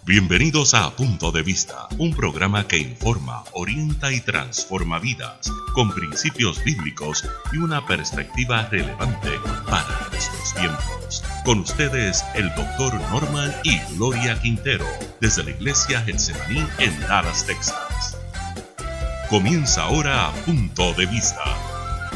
Bienvenidos a Punto de Vista, un programa que informa, orienta y transforma vidas, con principios bíblicos y una perspectiva relevante para nuestros tiempos. Con ustedes, el Dr. Norman y Gloria Quintero, desde la Iglesia Getsemaní en Dallas, Texas. Comienza ahora Punto de Vista.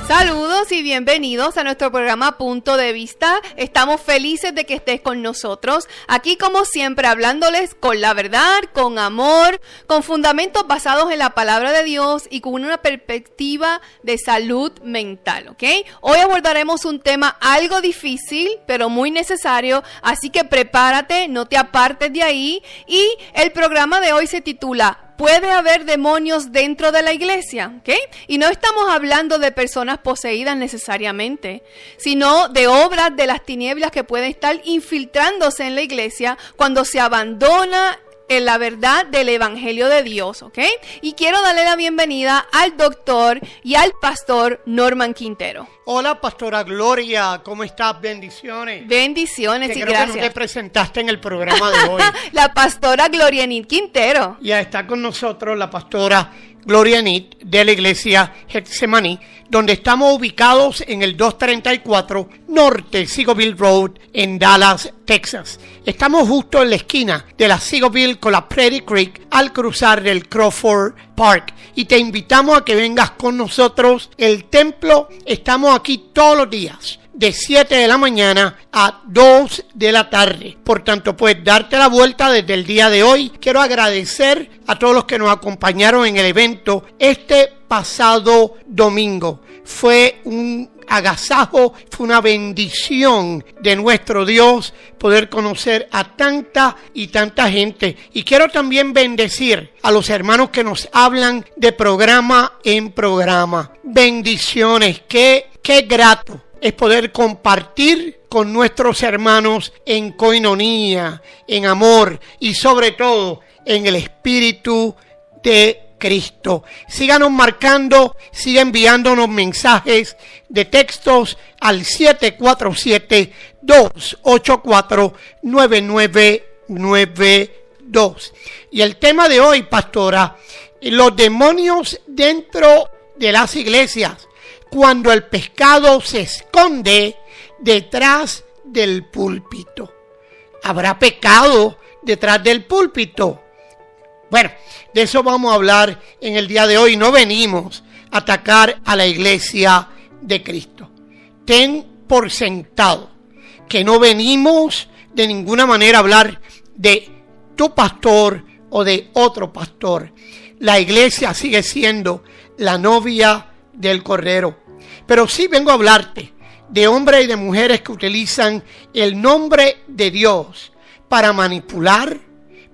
Saludos y bienvenidos a nuestro programa Punto de Vista. Estamos felices de que estés con nosotros. Aquí, como siempre, hablándoles con la verdad, con amor, con fundamentos basados en la palabra de Dios y con una perspectiva de salud mental, ¿ok? Hoy abordaremos un tema algo difícil, pero muy necesario, así que prepárate, no te apartes de ahí. Y el programa de hoy se titula ¿Puede haber demonios dentro de la iglesia? ¿Okay? Y no estamos hablando de personas poseídas necesariamente, sino de obras de las tinieblas que pueden estar infiltrándose en la iglesia cuando se abandona en la verdad del Evangelio de Dios, ¿ok? Y quiero darle la bienvenida al doctor y al pastor Norman Quintero. Hola, pastora Gloria, ¿cómo estás? Bendiciones. Bendiciones y creo gracias. Que no te presentaste en el programa de hoy. La pastora Gloria Nit Quintero. Ya está con nosotros la pastora Gloria Nit de la Iglesia Getsemaní, donde estamos ubicados en el 234 Norte Seagoville Road en Dallas, Texas. Estamos justo en la esquina de la Seagoville con la Prairie Creek al cruzar del Crawford Park. Y te invitamos a que vengas con nosotros. El templo, estamos aquí todos los días, de 7 de la mañana a 2 de la tarde. Por tanto, puedes darte la vuelta desde el día de hoy. Quiero agradecer a todos los que nos acompañaron en el evento este pasado domingo. Fue un agasajo, fue una bendición de nuestro Dios poder conocer a tanta y tanta gente. Y quiero también bendecir a los hermanos que nos hablan de programa en programa. Bendiciones, qué grato es poder compartir con nuestros hermanos en coinonía, en amor y sobre todo en el Espíritu de Cristo. Síganos marcando, siga enviándonos mensajes de textos al 747-284-9992. Y el tema de hoy, pastora, los demonios dentro de las iglesias, cuando el pecado se esconde detrás del púlpito. ¿Habrá pecado detrás del púlpito? Bueno, de eso vamos a hablar en el día de hoy. No venimos a atacar a la iglesia de Cristo. Ten por sentado que no venimos de ninguna manera a hablar de tu pastor o de otro pastor. La iglesia sigue siendo la novia del Cordero. Pero sí vengo a hablarte de hombres y de mujeres que utilizan el nombre de Dios para manipular,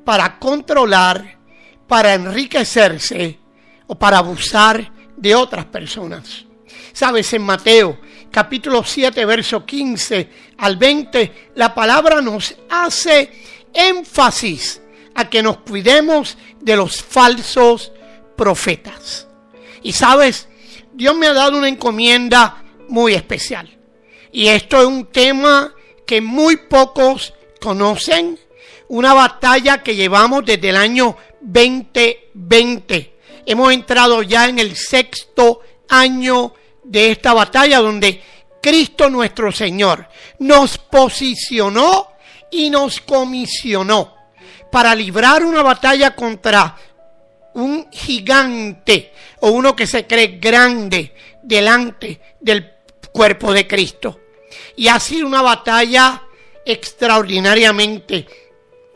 para controlar, para enriquecerse o para abusar de otras personas. Sabes, en Mateo capítulo 7, verso 15 al 20, la palabra nos hace énfasis a que nos cuidemos de los falsos profetas. Y sabes, Dios me ha dado una encomienda muy especial. Y esto es un tema que muy pocos conocen. Una batalla que llevamos desde el año 2020. Hemos entrado ya en el 6º año de esta batalla, donde Cristo nuestro Señor nos posicionó y nos comisionó para librar una batalla contra un gigante o uno que se cree grande delante del cuerpo de Cristo. Y ha sido una batalla extraordinariamente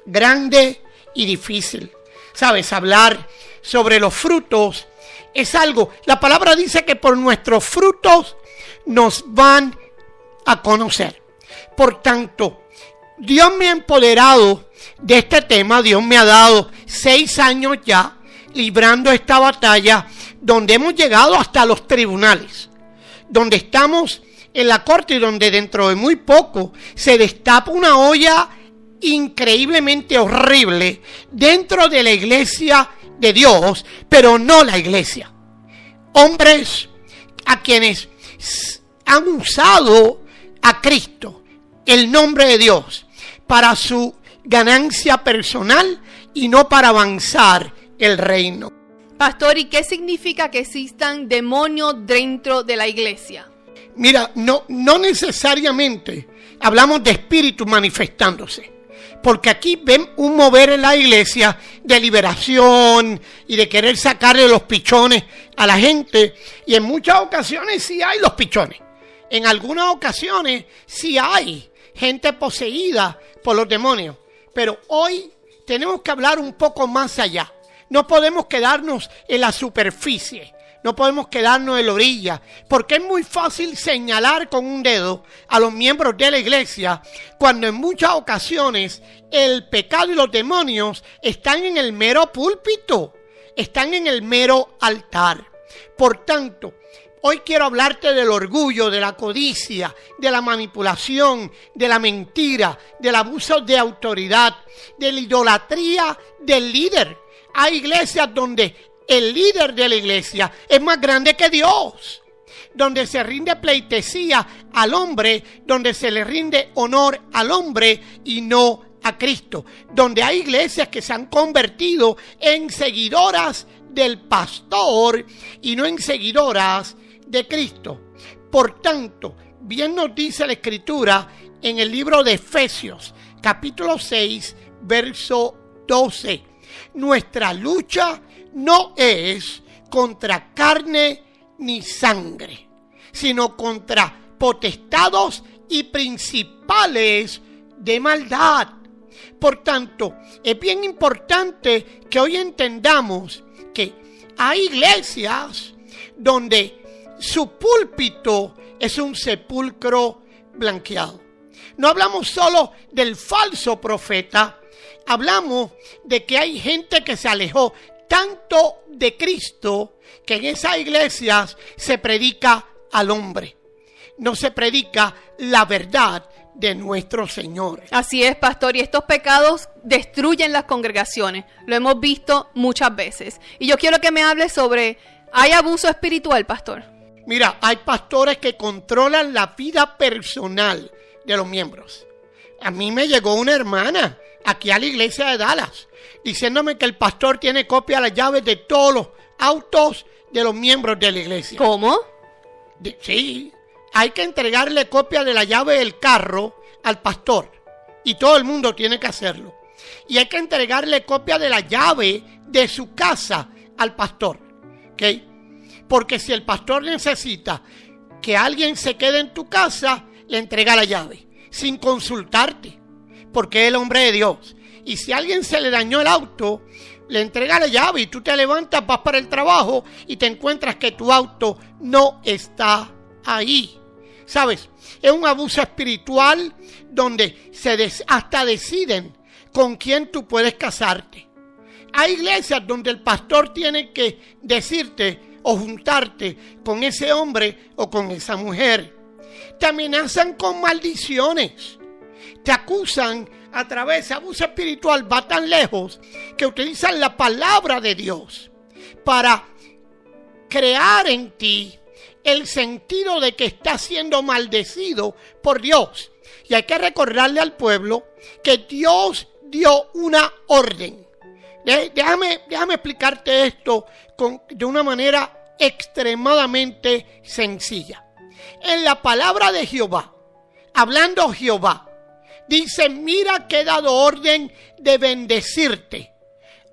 grande y difícil. Sabes, hablar sobre los frutos es algo. La palabra dice que por nuestros frutos nos van a conocer. Por tanto, Dios me ha empoderado de este tema. Dios me ha dado 6 años ya librando esta batalla, donde hemos llegado hasta los tribunales, donde estamos en la corte y donde dentro de muy poco se destapa una olla increíblemente horrible dentro de la iglesia de Dios, pero no la iglesia. Hombres a quienes han usado a Cristo, el nombre de Dios, para su ganancia personal y no para avanzar el reino. Pastor, ¿y qué significa que existan demonios dentro de la iglesia? Mira, no necesariamente hablamos de espíritus manifestándose, porque aquí ven un mover en la iglesia de liberación y de querer sacarle los pichones a la gente, y en muchas ocasiones sí hay los pichones. En algunas ocasiones sí hay gente poseída por los demonios, pero hoy tenemos que hablar un poco más allá. No podemos quedarnos en la superficie, no podemos quedarnos en la orilla, porque es muy fácil señalar con un dedo a los miembros de la iglesia cuando en muchas ocasiones el pecado y los demonios están en el mero púlpito, están en el mero altar. Por tanto, hoy quiero hablarte del orgullo, de la codicia, de la manipulación, de la mentira, del abuso de autoridad, de la idolatría del líder. Hay iglesias donde el líder de la iglesia es más grande que Dios, donde se rinde pleitesía al hombre, donde se le rinde honor al hombre y no a Cristo, donde hay iglesias que se han convertido en seguidoras del pastor y no en seguidoras de Cristo. Por tanto, bien nos dice la Escritura en el libro de Efesios, capítulo 6, verso 12. Nuestra lucha no es contra carne ni sangre, sino contra potestados y principales de maldad. Por tanto, es bien importante que hoy entendamos que hay iglesias donde su púlpito es un sepulcro blanqueado. No hablamos solo del falso profeta, hablamos de que hay gente que se alejó tanto de Cristo que en esas iglesias se predica al hombre, no se predica la verdad de nuestro Señor. Así es, pastor, y estos pecados destruyen las congregaciones. Lo hemos visto muchas veces. Y yo quiero que me hable sobre, ¿hay abuso espiritual, pastor? Mira, hay pastores que controlan la vida personal de los miembros. A mí me llegó una hermana aquí a la iglesia de Dallas diciéndome que el pastor tiene copia de las llaves de todos los autos de los miembros de la iglesia. ¿Cómo? Sí, hay que entregarle copia de la llave del carro al pastor y todo el mundo tiene que hacerlo. Y hay que entregarle copia de la llave de su casa al pastor, ¿ok? Porque si el pastor necesita que alguien se quede en tu casa, le entrega la llave sin consultarte, porque es el hombre de Dios. Y si a alguien se le dañó el auto, le entrega la llave y tú te levantas, vas para el trabajo y te encuentras que tu auto no está ahí. ¿Sabes? Es un abuso espiritual donde hasta deciden con quién tú puedes casarte. Hay iglesias donde el pastor tiene que decirte o juntarte con ese hombre o con esa mujer. Te amenazan con maldiciones. Te acusan a través de abuso espiritual. Va tan lejos que utilizan la palabra de Dios para crear en ti el sentido de que estás siendo maldecido por Dios. Y hay que recordarle al pueblo que Dios dio una orden. Déjame explicarte esto de una manera extremadamente sencilla. En la palabra de Jehová, hablando Jehová, dice: mira que he dado orden de bendecirte,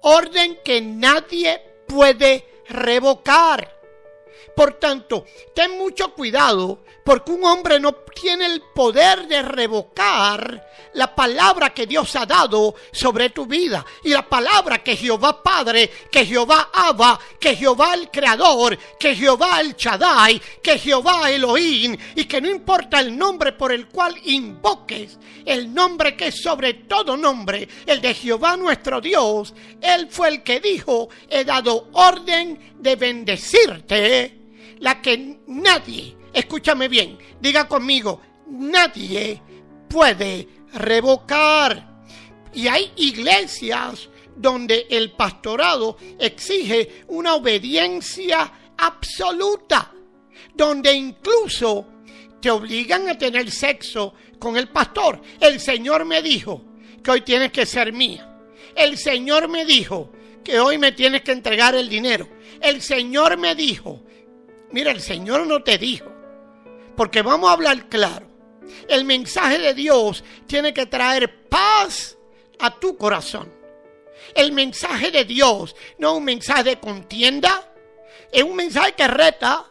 orden que nadie puede revocar. Por tanto, ten mucho cuidado, porque un hombre no tiene el poder de revocar la palabra que Dios ha dado sobre tu vida. Y la palabra que Jehová Padre, que Jehová Abba, que Jehová el Creador, que Jehová el Shaddai, que Jehová Elohim, y que no importa el nombre por el cual invoques, el nombre que es sobre todo nombre, el de Jehová nuestro Dios, Él fue el que dijo: he dado orden de bendecirte, la que nadie, escúchame bien, diga conmigo, nadie puede revocar. Y hay iglesias donde el pastorado exige una obediencia absoluta, donde incluso te obligan a tener sexo con el pastor. El Señor me dijo porque hoy tienes que ser mía. El Señor me dijo que hoy me tienes que entregar el dinero. El Señor me dijo. Mira, el Señor no te dijo. Porque vamos a hablar claro. El mensaje de Dios tiene que traer paz a tu corazón. El mensaje de Dios no es un mensaje de contienda. Es un mensaje que reta.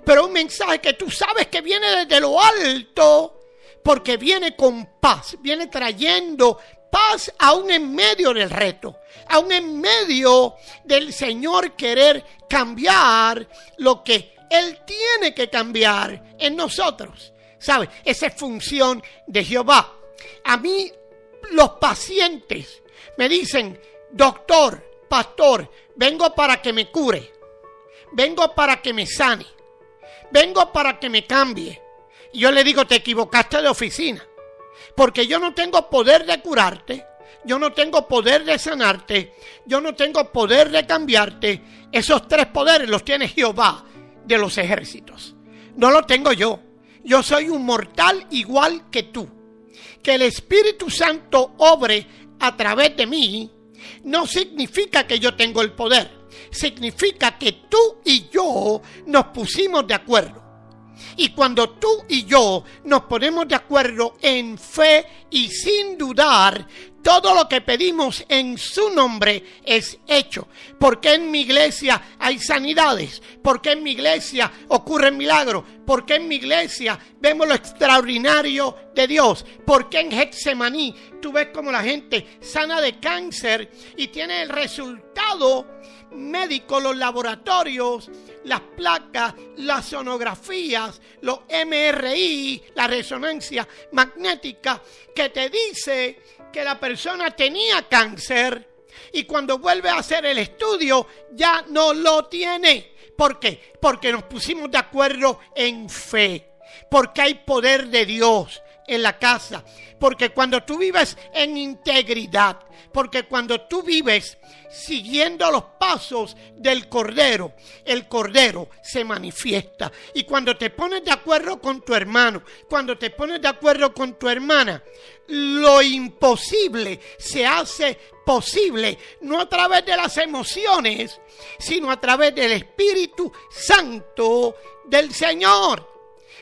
Pero un mensaje que tú sabes que viene desde lo alto. Porque viene con paz. Viene trayendo paz aún en medio del reto. Aún en medio del Señor querer cambiar lo que Él tiene que cambiar en nosotros. ¿Sabe? Esa es función de Jehová. A mí los pacientes me dicen, doctor, pastor, vengo para que me cure. Vengo para que me sane. Vengo para que me cambie. Y yo le digo, te equivocaste de oficina. Porque yo no tengo poder de curarte. Yo no tengo poder de sanarte. Yo no tengo poder de cambiarte. Esos tres poderes los tiene Jehová de los ejércitos. No lo tengo yo. Yo soy un mortal igual que tú. Que el Espíritu Santo obre a través de mí no significa que yo tengo el poder. Significa que tú y yo nos pusimos de acuerdo. Y cuando tú y yo nos ponemos de acuerdo en fe y sin dudar, todo lo que pedimos en su nombre es hecho. Porque en mi iglesia hay sanidades. Porque en mi iglesia ocurren milagros. Porque en mi iglesia vemos lo extraordinario de Dios. Porque en Getsemaní tú ves como la gente sana de cáncer y tiene el resultado médico, los laboratorios, las placas, las sonografías, los MRI, la resonancia magnética, que te dice que la persona tenía cáncer y cuando vuelve a hacer el estudio ya no lo tiene. ¿Por qué? Porque nos pusimos de acuerdo en fe, porque hay poder de Dios en la casa, porque cuando tú vives en integridad, porque cuando tú vives siguiendo los pasos del Cordero, el Cordero se manifiesta. Y cuando te pones de acuerdo con tu hermano, cuando te pones de acuerdo con tu hermana, lo imposible se hace posible, no a través de las emociones, sino a través del Espíritu Santo del Señor.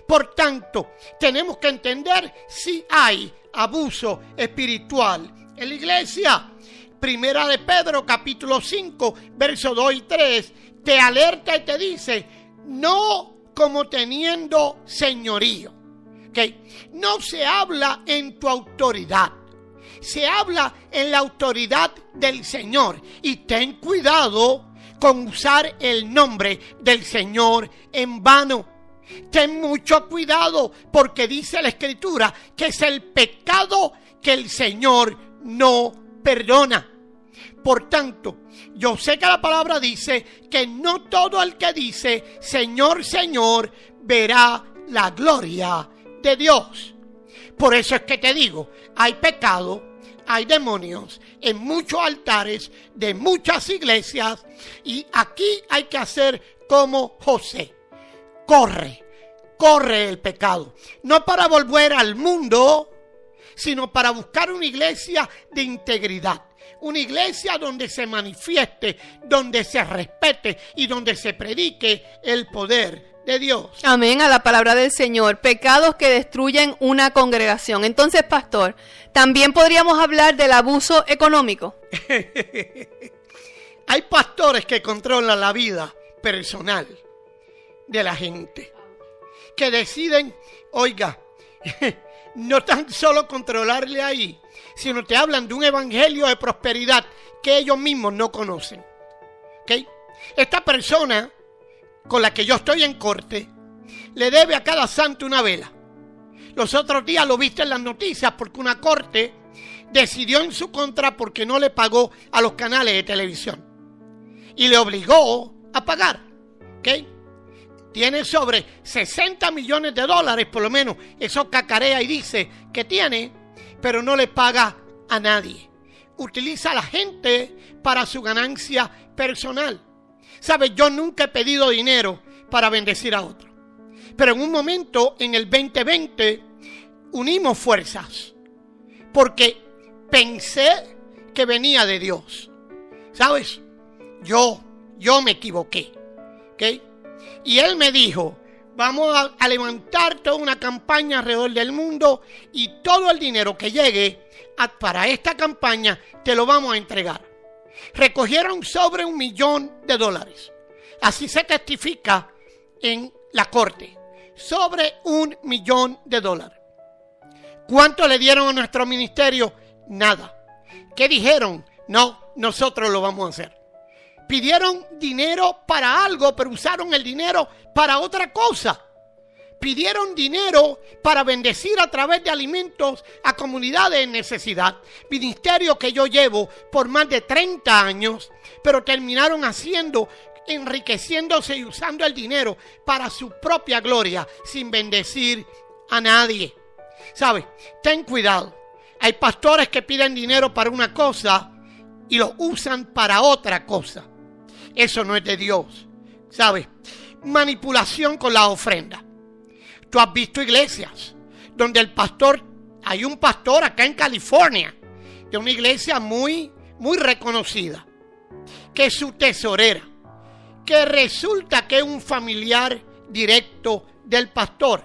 Por tanto, tenemos que entender si hay abuso espiritual en la iglesia. Primera de Pedro, capítulo 5, versos 2 y 3, te alerta y te dice, no como teniendo señorío. ¿Okay? No se habla en tu autoridad, se habla en la autoridad del Señor. Y ten cuidado con usar el nombre del Señor en vano. Ten mucho cuidado porque dice la Escritura que es el pecado que el Señor no perdona. Por tanto, yo sé que la palabra dice que no todo el que dice Señor, Señor verá la gloria de Dios. Por eso es que te digo, hay pecado, hay demonios en muchos altares de muchas iglesias y aquí hay que hacer como José. Corre el pecado. No para volver al mundo, sino para buscar una iglesia de integridad. Una iglesia donde se manifieste, donde se respete y donde se predique el poder de Dios. Amén, a la palabra del Señor. Pecados que destruyen una congregación. Entonces, pastor, también podríamos hablar del abuso económico. Hay pastores que controlan la vida personal de la gente, que deciden, oiga, no tan solo controlarle ahí, sino te hablan de un evangelio de prosperidad que ellos mismos no conocen. ¿Okay? Esta persona con la que yo estoy en corte le debe a cada santo una vela. Los otros días lo viste en las noticias porque una corte decidió en su contra porque no le pagó a los canales de televisión y le obligó a pagar. ¿Okay? Tiene sobre 60 millones de dólares, por lo menos eso cacarea y dice que tiene, pero no le paga a nadie. Utiliza a la gente para su ganancia personal. ¿Sabes? Yo nunca he pedido dinero para bendecir a otro. Pero en un momento, en el 2020, unimos fuerzas. Porque pensé que venía de Dios. ¿Sabes? Yo me equivoqué. ¿Ok? Y él me dijo, vamos a levantar toda una campaña alrededor del mundo y todo el dinero que llegue para esta campaña te lo vamos a entregar. Recogieron sobre $1 millón. Así se testifica en la corte. Sobre $1 millón. ¿Cuánto le dieron a nuestro ministerio? Nada. ¿Qué dijeron? No, nosotros lo vamos a hacer. Pidieron dinero para algo, pero usaron el dinero para otra cosa. Pidieron dinero para bendecir a través de alimentos a comunidades en necesidad. Ministerio que yo llevo por más de 30 años, pero terminaron enriqueciéndose y usando el dinero para su propia gloria, sin bendecir a nadie. ¿Sabes? Ten cuidado. Hay pastores que piden dinero para una cosa y lo usan para otra cosa. Eso no es de Dios. ¿Sabes? Manipulación con la ofrenda. Tú has visto iglesias donde hay un pastor acá en California, de una iglesia muy, muy reconocida, que es su tesorera, que resulta que es un familiar directo del pastor.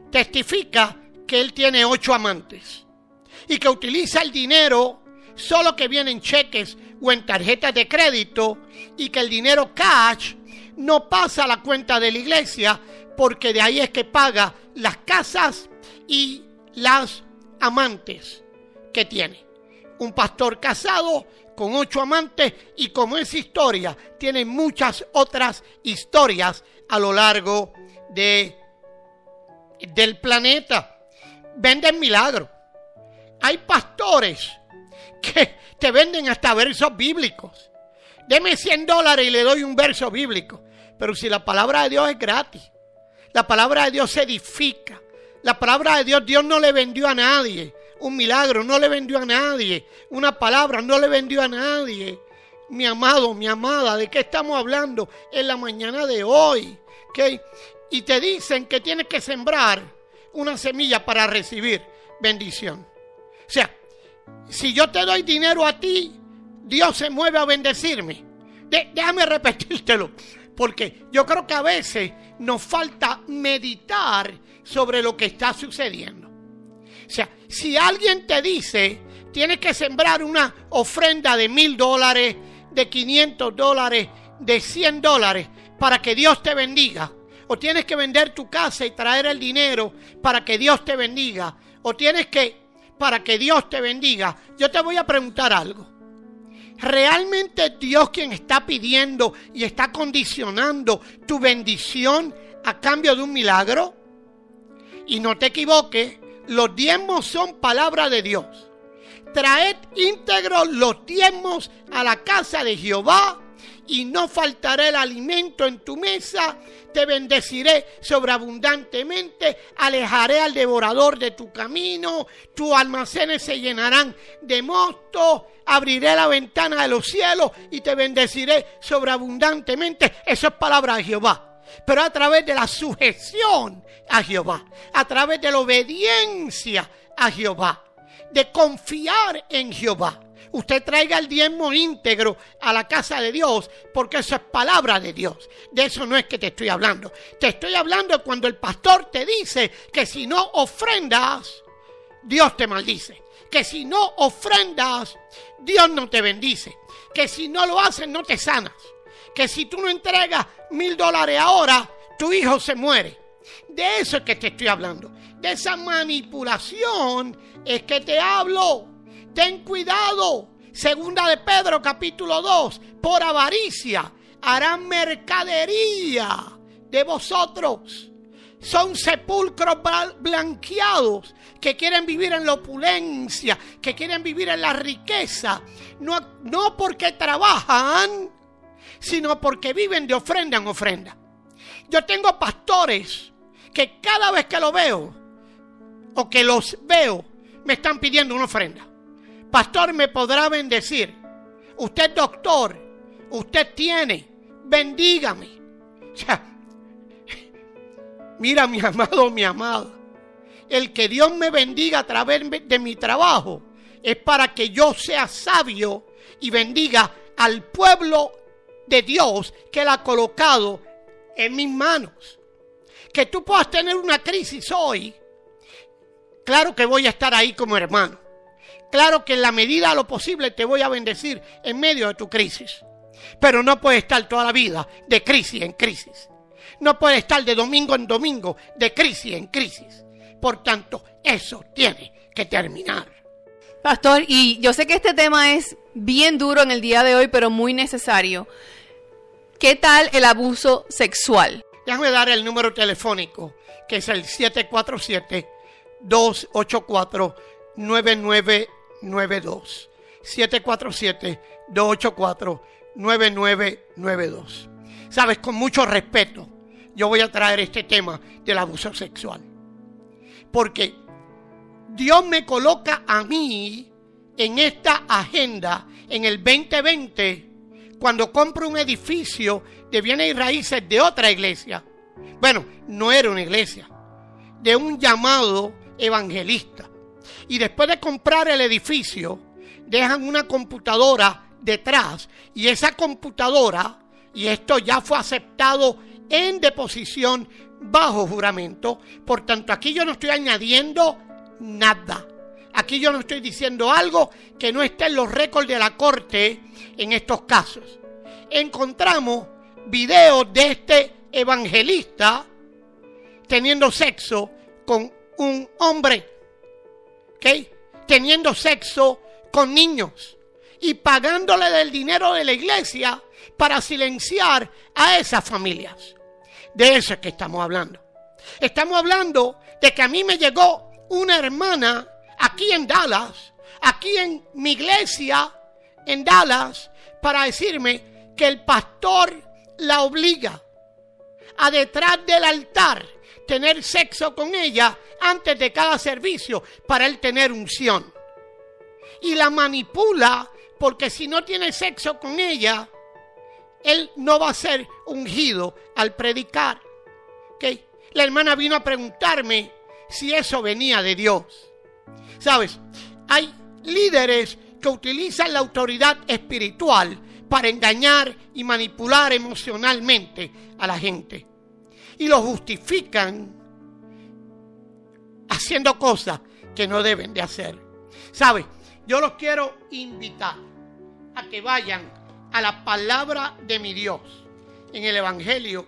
Testifica que él tiene 8 amantes y que utiliza el dinero solo que viene en cheques o en tarjetas de crédito, y que el dinero cash no pasa a la cuenta de la iglesia, porque de ahí es que paga las casas y las amantes que tiene. Un pastor casado con 8 amantes, y como esa historia tiene muchas otras historias a lo largo del planeta. Venden milagros. Hay pastores que te venden hasta versos bíblicos. Deme $100 y le doy un verso bíblico. Pero si la palabra de Dios es gratis, la palabra de Dios se edifica. La palabra de Dios, Dios no le vendió a nadie un milagro, no le vendió a nadie una palabra, no le vendió a nadie. Mi amado, mi amada, ¿de qué estamos hablando en la mañana de hoy? ¿Okay? Y te dicen que tienes que sembrar una semilla para recibir bendición. O sea, si yo te doy dinero a ti, Dios se mueve a bendecirme. Déjame repetírtelo, porque yo creo que a veces nos falta meditar sobre lo que está sucediendo. O sea, si alguien te dice, tienes que sembrar una ofrenda de $1,000, de $500, de $100 para que Dios te bendiga, o tienes que vender tu casa y traer el dinero para que Dios te bendiga, o tienes que, para que Dios te bendiga, yo te voy a preguntar algo. ¿Realmente es Dios quien está pidiendo y está condicionando tu bendición a cambio de un milagro? Y no te equivoques, los diezmos son palabra de Dios. Traed íntegros los diezmos a la casa de Jehová, y no faltará el alimento en tu mesa. Te bendeciré sobreabundantemente, alejaré al devorador de tu camino, tus almacenes se llenarán de mosto, abriré la ventana de los cielos y te bendeciré sobreabundantemente. Eso es palabra de Jehová, pero a través de la sujeción a Jehová, a través de la obediencia a Jehová, de confiar en Jehová. Usted traiga el diezmo íntegro a la casa de Dios, porque eso es palabra de Dios. De eso no es que te estoy hablando. Te estoy hablando cuando el pastor te dice que si no ofrendas, Dios te maldice. Que si no ofrendas, Dios no te bendice. Que si no lo haces, no te sanas. Que si tú no entregas $1,000 ahora, tu hijo se muere. De eso es que te estoy hablando. De esa manipulación es que te hablo. Ten cuidado. Segunda de Pedro capítulo 2. Por avaricia harán mercadería de vosotros. Son sepulcros blanqueados que quieren vivir en la opulencia, que quieren vivir en la riqueza. No porque trabajan, sino porque viven de ofrenda en ofrenda. Yo tengo pastores que cada vez que lo veo o que los veo, me están pidiendo una ofrenda. Pastor, ¿me podrá bendecir? Usted es doctor, usted tiene, bendígame. O sea, mira, mi amado, mi amada, el que Dios me bendiga a través de mi trabajo es para que yo sea sabio y bendiga al pueblo de Dios que Él ha colocado en mis manos. Que tú puedas tener una crisis hoy, claro que voy a estar ahí como hermano. Claro que en la medida de lo posible te voy a bendecir en medio de tu crisis. Pero no puedes estar toda la vida de crisis en crisis. No puedes estar de domingo en domingo, de crisis en crisis. Por tanto, eso tiene que terminar. Pastor, y yo sé que este tema es bien duro en el día de hoy, pero muy necesario. ¿Qué tal el abuso sexual? Déjame dar el número telefónico, que es el 747-284-9992. 747-284-9992. Sabes, con mucho respeto, yo voy a traer este tema del abuso sexual. Porque Dios me coloca a mí en esta agenda en el 2020 cuando compro un edificio de bienes y raíces de otra iglesia. Bueno, no era una iglesia, de un llamado evangelista. Y después de comprar el edificio, dejan una computadora detrás. Y esa computadora, y esto ya fue aceptado en deposición bajo juramento. Por tanto, aquí yo no estoy añadiendo nada. Aquí yo no estoy diciendo algo que no esté en los récords de la corte en estos casos. Encontramos videos de este evangelista teniendo sexo con un hombre, ¿ok? Teniendo sexo con niños y pagándole del dinero de la iglesia para silenciar a esas familias. De eso es que estamos hablando. Estamos hablando de que a mí me llegó una hermana aquí en Dallas, aquí en mi iglesia en Dallas, para decirme que el pastor la obliga a detrás del altar tener sexo con ella antes de cada servicio para él tener unción. Y la manipula porque si no tiene sexo con ella, él no va a ser ungido al predicar. ¿Okay? La hermana vino a preguntarme si eso venía de Dios. ¿Sabes? Hay líderes que utilizan la autoridad espiritual para engañar y manipular emocionalmente a la gente. Y lo justifican haciendo cosas que no deben de hacer. ¿Sabes? Yo los quiero invitar a que vayan a la palabra de mi Dios en el Evangelio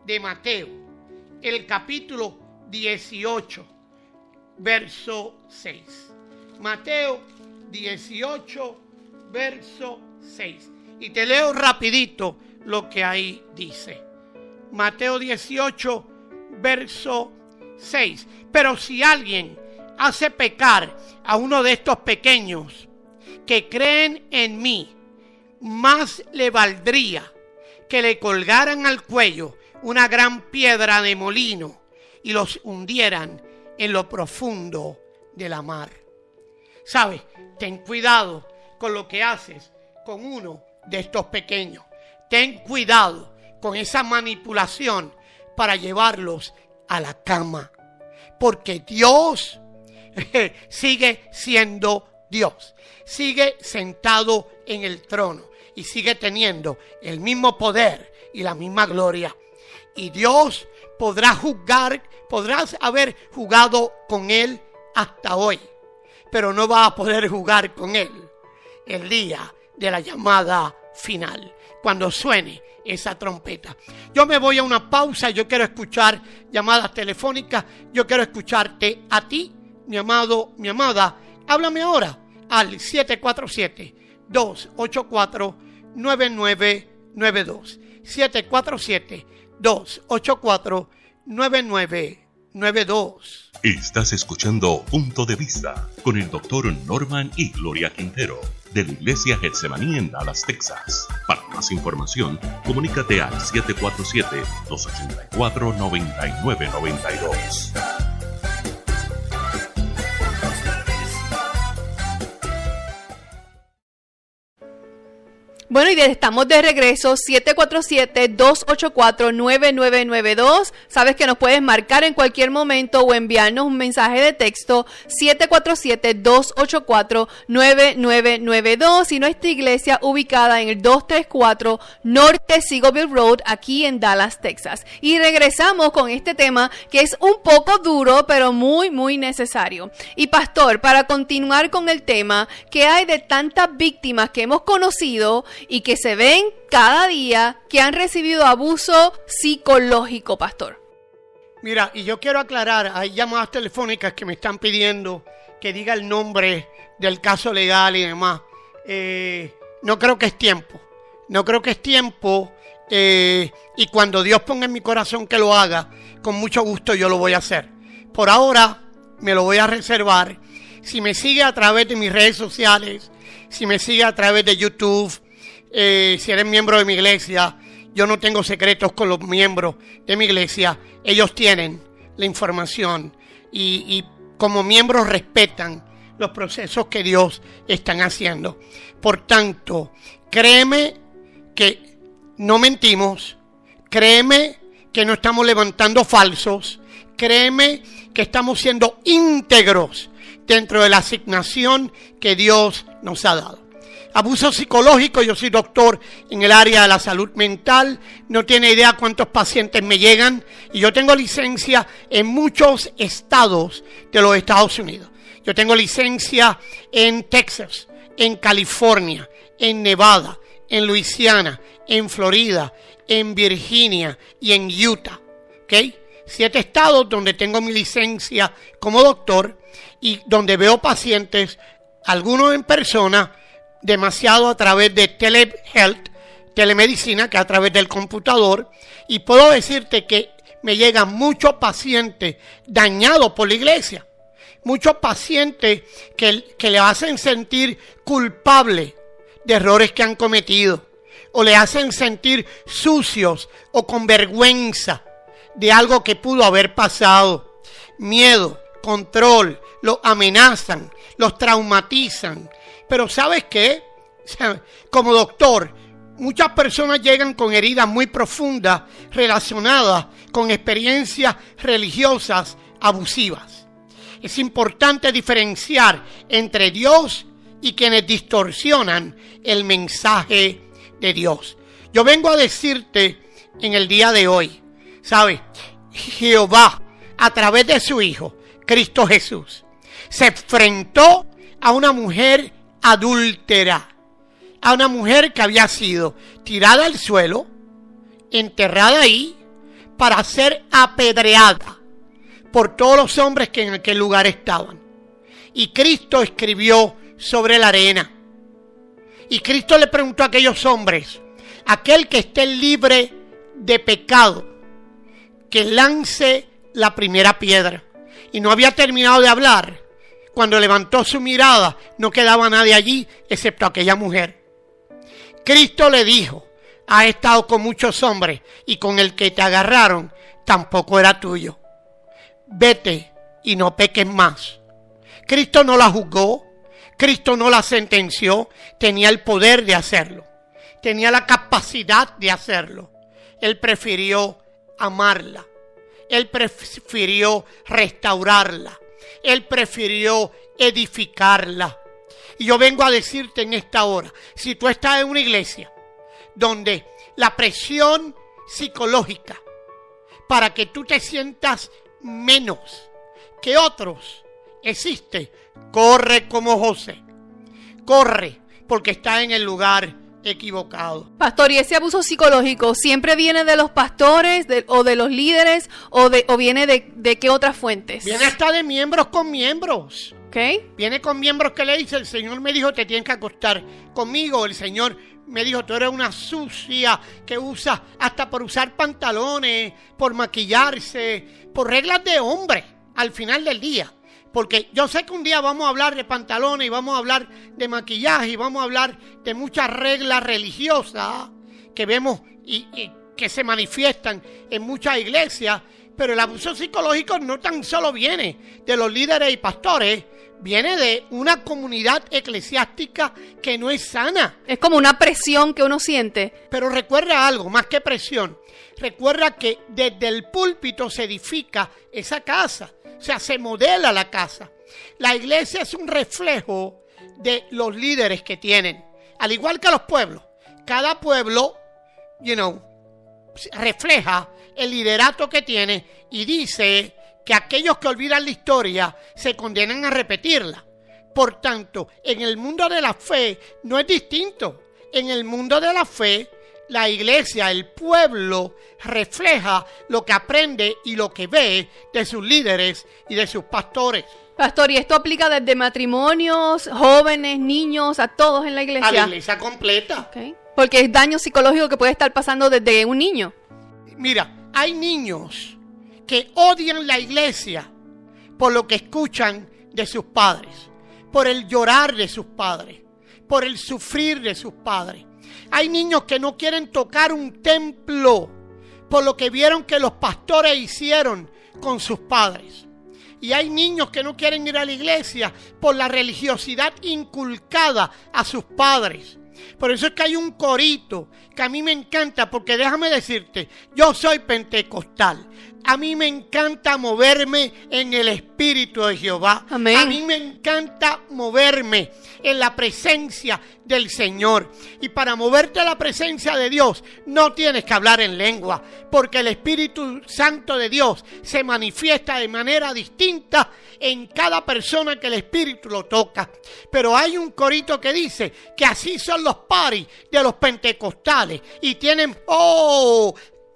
de Mateo, el capítulo 18, verso 6. Mateo 18, verso 6. Y te leo rapidito lo que ahí dice. Mateo 18, verso 6. Pero si alguien hace pecar a uno de estos pequeños que creen en mí, más le valdría que le colgaran al cuello una gran piedra de molino y los hundieran en lo profundo de la mar. ¿Sabes? Ten cuidado con lo que haces con uno de estos pequeños. Ten cuidado con esa manipulación para llevarlos a la cama. Porque Dios sigue siendo Dios. Sigue sentado en el trono y sigue teniendo el mismo poder y la misma gloria. Y Dios podrá juzgar, podrás haber jugado con Él hasta hoy, pero no va a poder jugar con Él el día de la llamada final, cuando suene esa trompeta. Yo me voy a una pausa. Yo quiero escuchar llamadas telefónicas. Yo quiero escucharte a ti, mi amado, mi amada. Háblame ahora al 747-284-9992. 747-284-9992. Estás escuchando Punto de Vista con el doctor Norman y Gloria Quintero de la Iglesia Getsemaní en Dallas, Texas. Para más información, comunícate al 747-284-9992. Bueno, y estamos de regreso, 747-284-9992. Sabes que nos puedes marcar en cualquier momento o enviarnos un mensaje de texto, 747-284-9992. Y nuestra iglesia ubicada en el 234 Norte Seagoville Road, aquí en Dallas, Texas. Y regresamos con este tema que es un poco duro, pero muy, muy necesario. Y pastor, para continuar con el tema, ¿qué hay de tantas víctimas que hemos conocido y que se ven cada día que han recibido abuso psicológico, pastor? Mira, y yo quiero aclarar, hay llamadas telefónicas que me están pidiendo que diga el nombre del caso legal y demás. No creo que es tiempo. Y cuando Dios ponga en mi corazón que lo haga, con mucho gusto yo lo voy a hacer. Por ahora me lo voy a reservar. Si me sigue a través de mis redes sociales, si me sigue a través de YouTube, si eres miembro de mi iglesia, yo no tengo secretos con los miembros de mi iglesia. Ellos tienen la información y como miembros respetan los procesos que Dios está haciendo. Por tanto, créeme que no mentimos, créeme que no estamos levantando falsos, créeme que estamos siendo íntegros dentro de la asignación que Dios nos ha dado. Abuso psicológico, yo soy doctor en el área de la salud mental, no tiene idea cuántos pacientes me llegan y yo tengo licencia en muchos estados de los Estados Unidos. Yo tengo licencia en Texas, en California, en Nevada, en Luisiana, en Florida, en Virginia y en Utah. ¿Okay? 7 estados donde tengo mi licencia como doctor y donde veo pacientes, algunos en persona, demasiado a través de telehealth, telemedicina, que a través del computador, y puedo decirte que me llegan muchos pacientes dañados por la iglesia, muchos pacientes que le hacen sentir culpable de errores que han cometido, o le hacen sentir sucios o con vergüenza de algo que pudo haber pasado. Miedo, control, los amenazan, los traumatizan. Pero ¿sabes qué? Como doctor, muchas personas llegan con heridas muy profundas relacionadas con experiencias religiosas abusivas. Es importante diferenciar entre Dios y quienes distorsionan el mensaje de Dios. Yo vengo a decirte en el día de hoy, ¿sabes? Jehová, a través de su Hijo, Cristo Jesús, se enfrentó a una mujer adúltera, a una mujer que había sido tirada al suelo, enterrada ahí, para ser apedreada por todos los hombres que en aquel lugar estaban. Y Cristo escribió sobre la arena. Y Cristo le preguntó a aquellos hombres: aquel que esté libre de pecado, que lance la primera piedra. Y no había terminado de hablar. Cuando levantó su mirada, no quedaba nadie allí, excepto aquella mujer. Cristo le dijo: has estado con muchos hombres, y con el que te agarraron, tampoco era tuyo. Vete y no peques más. Cristo no la juzgó, Cristo no la sentenció, tenía el poder de hacerlo, tenía la capacidad de hacerlo. Él prefirió amarla, Él prefirió restaurarla, Él prefirió edificarla. Y yo vengo a decirte en esta hora, si tú estás en una iglesia donde la presión psicológica para que tú te sientas menos que otros existe, corre como José. Corre, porque está en el lugar equivocado. Pastor, ¿y ese abuso psicológico siempre viene de los pastores o de los líderes o viene de qué otras fuentes? Viene hasta de miembros con miembros. ¿Okay? Viene con miembros que le dicen: el Señor me dijo te tienes que acostar conmigo, el Señor me dijo tú eres una sucia que usa hasta por usar pantalones, por maquillarse, por reglas de hombre al final del día. Porque yo sé que un día vamos a hablar de pantalones y vamos a hablar de maquillaje y vamos a hablar de muchas reglas religiosas que vemos y que se manifiestan en muchas iglesias. Pero el abuso psicológico no tan solo viene de los líderes y pastores, viene de una comunidad eclesiástica que no es sana. Es como una presión que uno siente. Pero recuerda algo, más que presión. Recuerda que desde el púlpito se edifica esa casa. O sea, se modela la casa. La iglesia es un reflejo de los líderes que tienen. Al igual que los pueblos. Cada pueblo, refleja el liderato que tiene y dice que aquellos que olvidan la historia se condenan a repetirla. Por tanto, en el mundo de la fe no es distinto. En el mundo de la fe, la iglesia, el pueblo, refleja lo que aprende y lo que ve de sus líderes y de sus pastores. Pastor, ¿y esto aplica desde matrimonios, jóvenes, niños, a todos en la iglesia? A la iglesia completa. Okay. Porque es daño psicológico que puede estar pasando desde un niño. Mira, hay niños que odian la iglesia por lo que escuchan de sus padres, por el llorar de sus padres, por el sufrir de sus padres. Hay niños que no quieren tocar un templo por lo que vieron que los pastores hicieron con sus padres. Y hay niños que no quieren ir a la iglesia por la religiosidad inculcada a sus padres. Por eso es que hay un corito que a mí me encanta, porque déjame decirte, yo soy pentecostal. A mí me encanta moverme en el Espíritu de Jehová. Amén. A mí me encanta moverme en la presencia del Señor. Y para moverte a la presencia de Dios, no tienes que hablar en lengua, porque el Espíritu Santo de Dios se manifiesta de manera distinta en cada persona que el Espíritu lo toca. Pero hay un corito que dice que así son los paris de los pentecostales. Y tienen,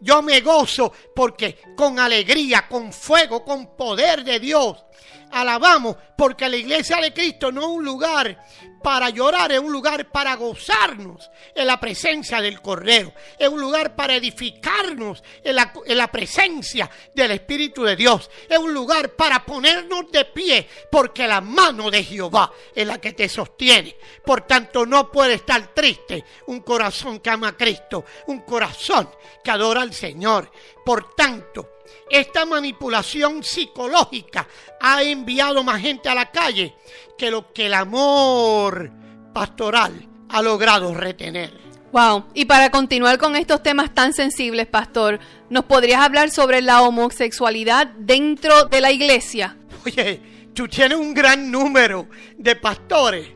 yo me gozo porque con alegría, con fuego, con poder de Dios, alabamos, porque la iglesia de Cristo no es un lugar para llorar, es un lugar para gozarnos en la presencia del Cordero, es un lugar para edificarnos en la presencia del Espíritu de Dios, es un lugar para ponernos de pie, porque la mano de Jehová es la que te sostiene. Por tanto, no puede estar triste un corazón que ama a Cristo, un corazón que adora al Señor. Por tanto, esta manipulación psicológica ha enviado más gente a la calle que lo que el amor pastoral ha logrado retener. Wow. Y para continuar con estos temas tan sensibles, pastor, ¿nos podrías hablar sobre la homosexualidad dentro de la iglesia? Oye, tú tienes un gran número de pastores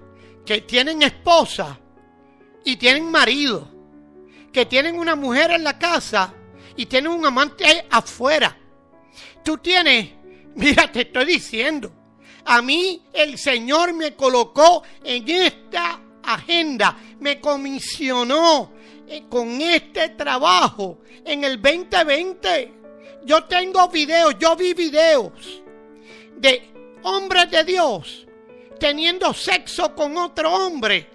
que tienen esposa y tienen marido, que tienen una mujer en la casa y tienen un amante afuera. Tú tienes, mira, te estoy diciendo, a mí el Señor me colocó en esta agenda, me comisionó con este trabajo en el 2020. Yo tengo videos, yo vi videos de hombres de Dios teniendo sexo con otro hombre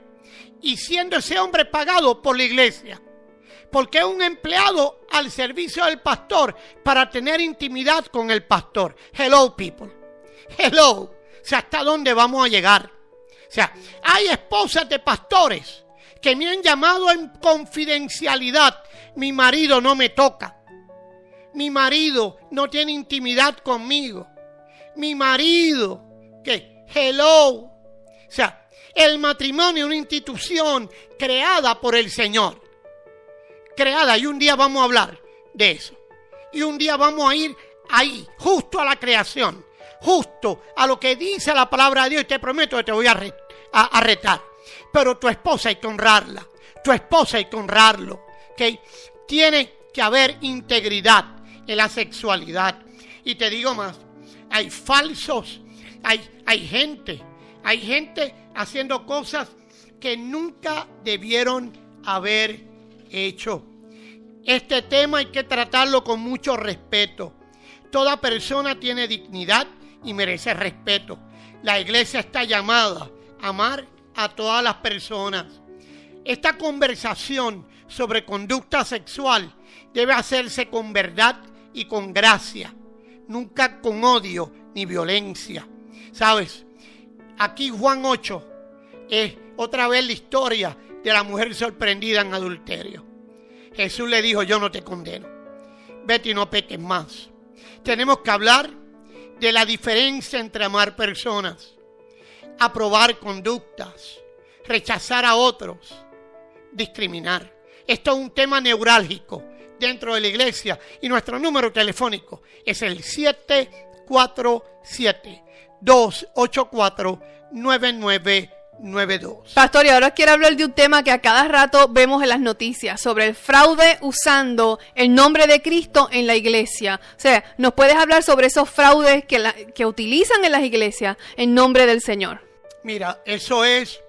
y siendo ese hombre pagado por la iglesia. Porque es un empleado al servicio del pastor para tener intimidad con el pastor. Hello, people. Hello. O sea, ¿hasta dónde vamos a llegar? O sea, hay esposas de pastores que me han llamado en confidencialidad. Mi marido no me toca. Mi marido no tiene intimidad conmigo. Mi marido, ¿qué? Hello. O sea, el matrimonio es una institución creada por el Señor. Creada, y un día vamos a hablar de eso. Y un día vamos a ir ahí, justo a la creación, justo a lo que dice la palabra de Dios, y te prometo que te voy a retar. Pero tu esposa hay que honrarla, tu esposa hay que honrarlo, ¿okay? Tiene que haber integridad en la sexualidad. Y te digo más, hay falsos, hay gente haciendo cosas que nunca debieron haber hecho. Este tema hay que tratarlo con mucho respeto. Toda persona tiene dignidad y merece respeto. La iglesia está llamada a amar a todas las personas. Esta conversación sobre conducta sexual debe hacerse con verdad y con gracia, nunca con odio ni violencia. ¿Sabes? Aquí Juan 8 es otra vez la historia de la mujer sorprendida en adulterio. Jesús le dijo: yo no te condeno, vete y no peques más. Tenemos que hablar de la diferencia entre amar personas. aprobar conductas, rechazar a otros, discriminar. Esto es un tema neurálgico dentro de la iglesia y nuestro número telefónico es el 747-284-9992. Pastor, y ahora quiero hablar de un tema que a cada rato vemos en las noticias, sobre el fraude usando el nombre de Cristo en la iglesia. O sea, ¿nos puedes hablar sobre esos fraudes que utilizan en las iglesias en nombre del Señor? Mira, eso es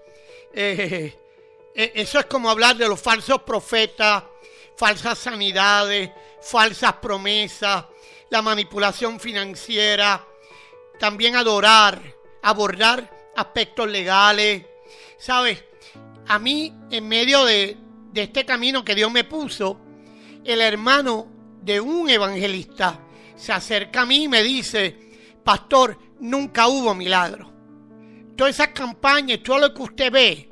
como hablar de los falsos profetas, falsas sanidades, falsas promesas, la manipulación financiera, también abordar aspectos legales. ¿Sabes? A mí, en medio de este camino que Dios me puso, el hermano de un evangelista se acerca a mí y me dice: pastor, nunca hubo milagro. Todas esas campañas, todo lo que usted ve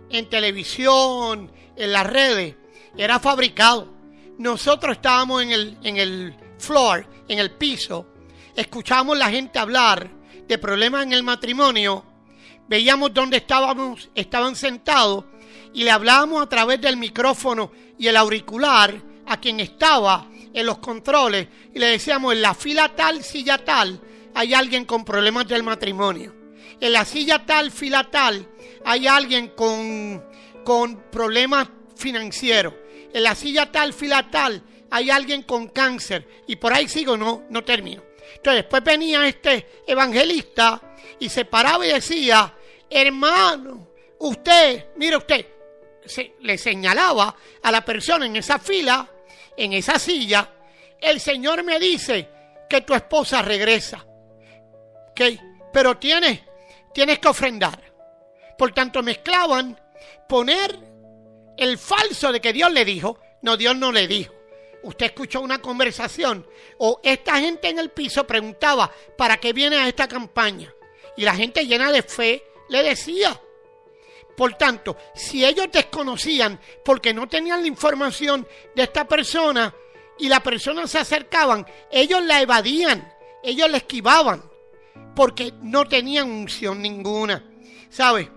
en televisión, en las redes, era fabricado. Nosotros estábamos en el floor, en el piso, escuchábamos la gente hablar de problemas en el matrimonio, veíamos dónde estaban sentados y le hablábamos a través del micrófono y el auricular a quien estaba en los controles y le decíamos: en la fila tal, silla tal, hay alguien con problemas del matrimonio. En la silla tal, fila tal, hay alguien con problemas financieros. En la silla tal, fila tal, hay alguien con cáncer. Y por ahí sigo, no termino. Entonces después venía este evangelista y se paraba y decía: hermano, mire usted, le señalaba a la persona en esa fila, en esa silla: el Señor me dice que tu esposa regresa, ¿ok? Pero tienes que ofrendar. Por tanto, mezclaban poner el falso de que Dios le dijo. No, Dios no le dijo. Usted escuchó una conversación, o esta gente en el piso preguntaba: ¿para qué viene a esta campaña? Y la gente llena de fe le decía. Por tanto, si ellos desconocían porque no tenían la información de esta persona y la persona se acercaban, ellos la evadían, ellos la esquivaban porque no tenían unción ninguna. ¿Sabe?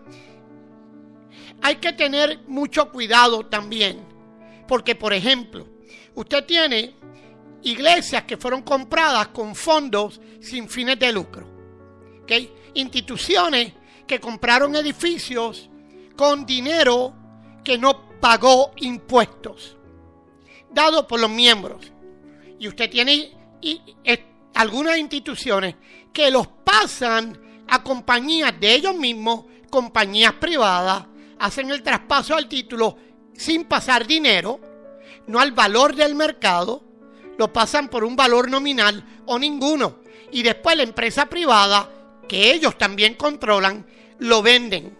Hay que tener mucho cuidado también, porque, por ejemplo, usted tiene iglesias que fueron compradas con fondos sin fines de lucro, ¿okay? Instituciones que compraron edificios con dinero que no pagó impuestos, dado por los miembros. Y usted tiene algunas instituciones que los pasan a compañías de ellos mismos, compañías privadas, hacen el traspaso al título sin pasar dinero, no al valor del mercado, lo pasan por un valor nominal o ninguno. Y después la empresa privada, que ellos también controlan, lo venden.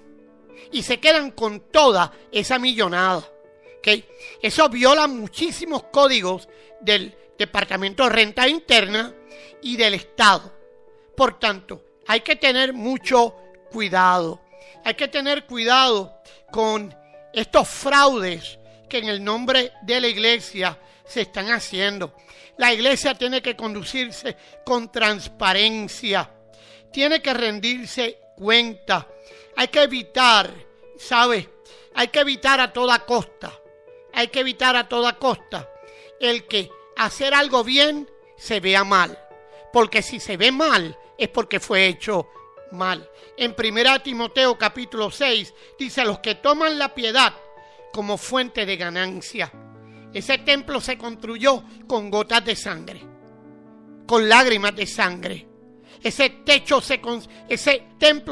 Y se quedan con toda esa millonada. ¿Okay? Eso viola muchísimos códigos del Departamento de Renta Interna y del Estado. Por tanto, hay que tener mucho cuidado. Hay que tener cuidado con estos fraudes que en el nombre de la iglesia se están haciendo. La iglesia tiene que conducirse con transparencia. Tiene que rendirse cuenta. Hay que evitar, ¿sabes? Hay que evitar a toda costa. Hay que evitar a toda costa el que hacer algo bien se vea mal. Porque si se ve mal es porque fue hecho mal. En 1 Timoteo capítulo 6 dice: los que toman la piedad como fuente de ganancia. Ese templo se construyó con gotas de sangre, con lágrimas de sangre. Ese templo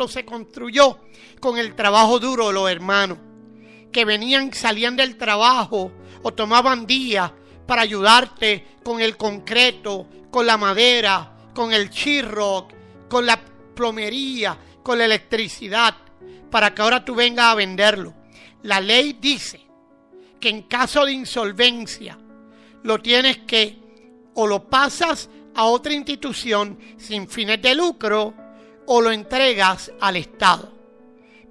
se construyó con el trabajo duro de los hermanos que salían del trabajo o tomaban días para ayudarte con el concreto, con la madera, con el sheetrock, con la plomería, con la electricidad, para que ahora tú vengas a venderlo. La ley dice que en caso de insolvencia lo tienes que, o lo pasas a otra institución sin fines de lucro, o lo entregas al Estado.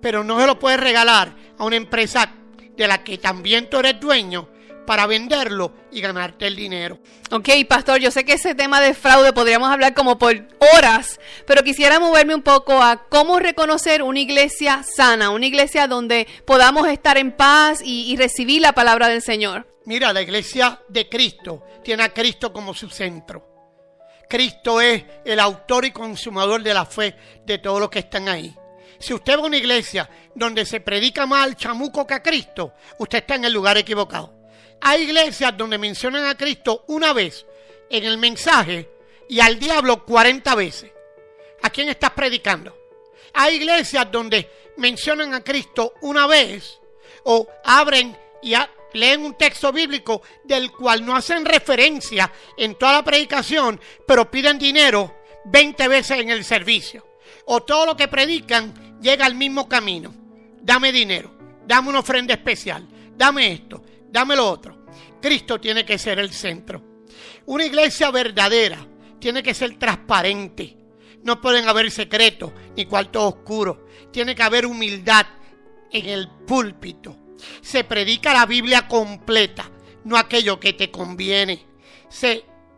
Pero no se lo puedes regalar a una empresa de la que también tú eres dueño, para venderlo y ganarte el dinero. Ok, pastor, yo sé que ese tema de fraude podríamos hablar como por horas, pero quisiera moverme un poco a cómo reconocer una iglesia sana, una iglesia donde podamos estar en paz y recibir la palabra del Señor. Mira, la iglesia de Cristo tiene a Cristo como su centro. Cristo es el autor y consumador de la fe de todos los que están ahí. Si usted va a una iglesia donde se predica más al chamuco que a Cristo, usted está en el lugar equivocado. Hay iglesias donde mencionan a Cristo una vez en el mensaje y al diablo 40 veces. ¿A quién estás predicando? Hay iglesias donde mencionan a Cristo una vez o abren y leen un texto bíblico del cual no hacen referencia en toda la predicación, pero piden dinero 20 veces en el servicio. O todo lo que predican llega al mismo camino. Dame dinero, dame una ofrenda especial, dame esto, dame lo otro. Cristo tiene que ser el centro. Una iglesia verdadera tiene que ser transparente. No pueden haber secretos ni cuartos oscuros. Tiene que haber humildad en el púlpito. Se predica la Biblia completa, no aquello que te conviene.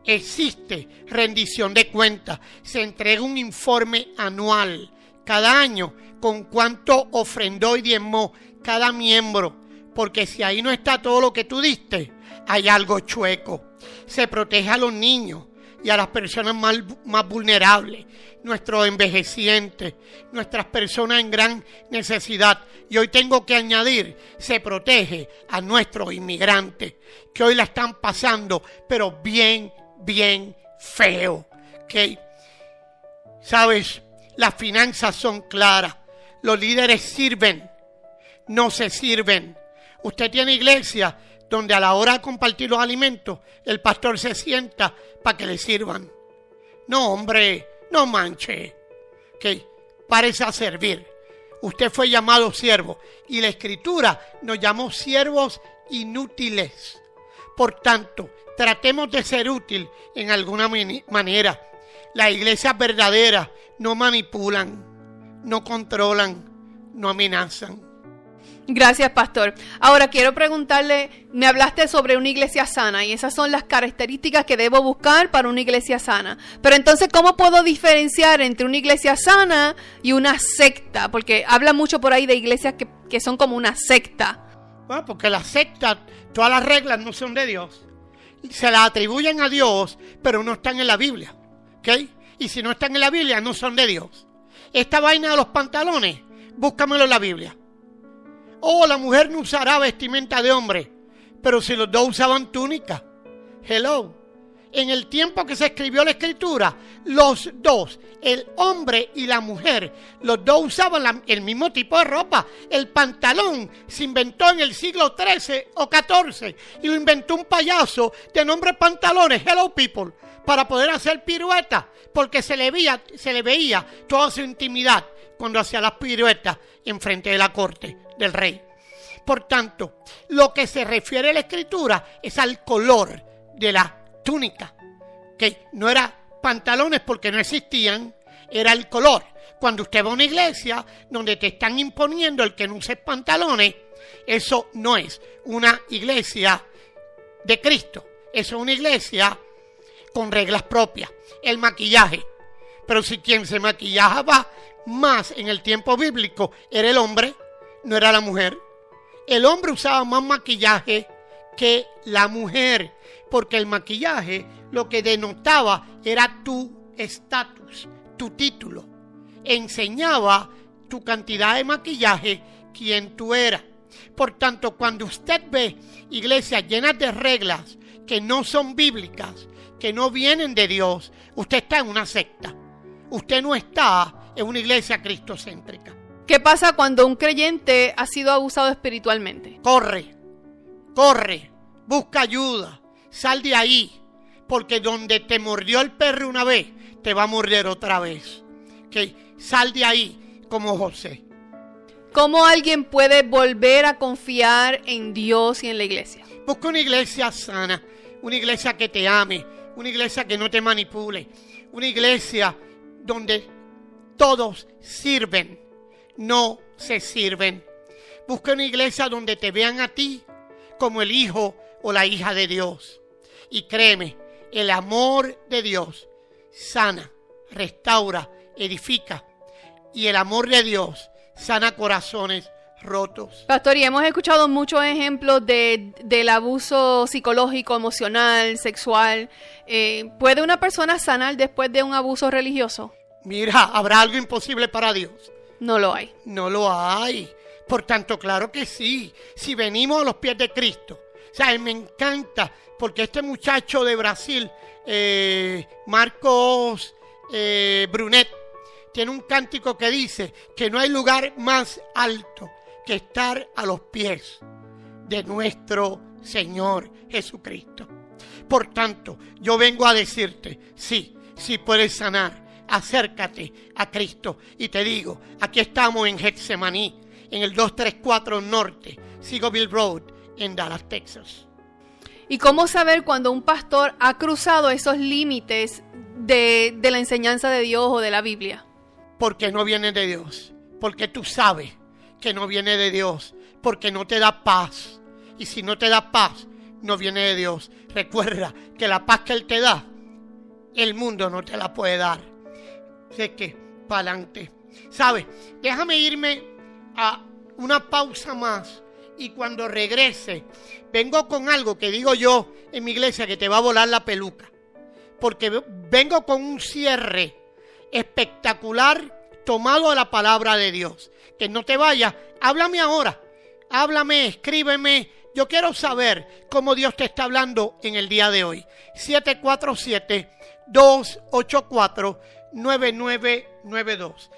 Existe rendición de cuentas. Se entrega un informe anual cada año con cuánto ofrendó y diezmó cada miembro. Porque si ahí no está todo lo que tú diste, hay algo chueco. Se protege a los niños y a las personas más vulnerables, nuestros envejecientes, nuestras personas en gran necesidad. Y hoy tengo que añadir, se protege a nuestros inmigrantes, que hoy la están pasando, pero bien feo. ¿Okay? ¿Sabes? Las finanzas son claras. Los líderes sirven, no se sirven. Usted tiene iglesia donde a la hora de compartir los alimentos, el pastor se sienta para que le sirvan. No, hombre, no manche. ¿Okay? Párese a servir. Usted fue llamado siervo y la Escritura nos llamó siervos inútiles. Por tanto, tratemos de ser útil en alguna manera. Las iglesias verdaderas no manipulan, no controlan, no amenazan. Gracias, pastor. Ahora quiero preguntarle, me hablaste sobre una iglesia sana y esas son las características que debo buscar para una iglesia sana. Pero entonces, ¿cómo puedo diferenciar entre una iglesia sana y una secta? Porque habla mucho por ahí de iglesias que son como una secta. Bueno, porque las sectas, todas las reglas no son de Dios. Se las atribuyen a Dios, pero no están en la Biblia. ¿Okay? Y si no están en la Biblia, no son de Dios. Esta vaina de los pantalones, búscamelo en la Biblia. La mujer no usará vestimenta de hombre, pero si los dos usaban túnica. Hello. En el tiempo que se escribió la Escritura, los dos, el hombre y la mujer, los dos usaban el mismo tipo de ropa. El pantalón se inventó en el siglo XIII o XIV y lo inventó un payaso de nombre Pantalones, Hello People, para poder hacer piruetas, porque se le veía toda su intimidad cuando hacía las piruetas en frente de la corte del rey. Por tanto, lo que se refiere a la Escritura es al color de la túnica, que no era pantalones porque no existían, era el color. Cuando usted va a una iglesia donde te están imponiendo el que no uses pantalones, eso no es una iglesia de Cristo, eso es una iglesia con reglas propias. El maquillaje, pero si quien se maquillaba más en el tiempo bíblico era el hombre, no era la mujer. El hombre usaba más maquillaje que la mujer, porque el maquillaje lo que denotaba era tu estatus, tu título. Enseñaba tu cantidad de maquillaje, quién tú eras. Por tanto, cuando usted ve iglesias llenas de reglas que no son bíblicas, que no vienen de Dios, usted está en una secta. Usted no está en una iglesia cristocéntrica. ¿Qué pasa cuando un creyente ha sido abusado espiritualmente? Corre, busca ayuda, sal de ahí, porque donde te mordió el perro una vez, te va a morder otra vez. ¿Okay? Sal de ahí como José. ¿Cómo alguien puede volver a confiar en Dios y en la iglesia? Busca una iglesia sana, una iglesia que te ame, una iglesia que no te manipule, una iglesia donde todos sirven, no se sirven. Busca una iglesia donde te vean a ti como el hijo o la hija de Dios. Y créeme, el amor de Dios sana, restaura, edifica. Y el amor de Dios sana corazones rotos. Pastor, y hemos escuchado muchos ejemplos del abuso psicológico, emocional, sexual. ¿Puede una persona sanar después de un abuso religioso? Mira, ¿habrá algo imposible para Dios? No lo hay. No lo hay. Por tanto, claro que sí. Si venimos a los pies de Cristo. O sea, me encanta porque este muchacho de Brasil, Marcos Brunet, tiene un cántico que dice que no hay lugar más alto que estar a los pies de nuestro Señor Jesucristo. Por tanto, yo vengo a decirte, sí puedes sanar, acércate a Cristo. Y te digo, aquí estamos en Getsemaní, en el 234 Norte, Seagoville Road, en Dallas, Texas. ¿Y cómo saber cuando un pastor ha cruzado esos límites de la enseñanza de Dios o de la Biblia? Porque no viene de Dios, porque tú sabes que no viene de Dios, porque no te da paz. Y si no te da paz, no viene de Dios. Recuerda que la paz que Él te da, el mundo no te la puede dar. Así que, para adelante. ¿Sabes? Déjame irme a una pausa más. Y cuando regrese, vengo con algo que digo yo en mi iglesia que te va a volar la peluca. Porque vengo con un cierre espectacular tomado de la palabra de Dios. Que no te vayas, háblame ahora, háblame, escríbeme. Yo quiero saber cómo Dios te está hablando en el día de hoy. 747-284-9992.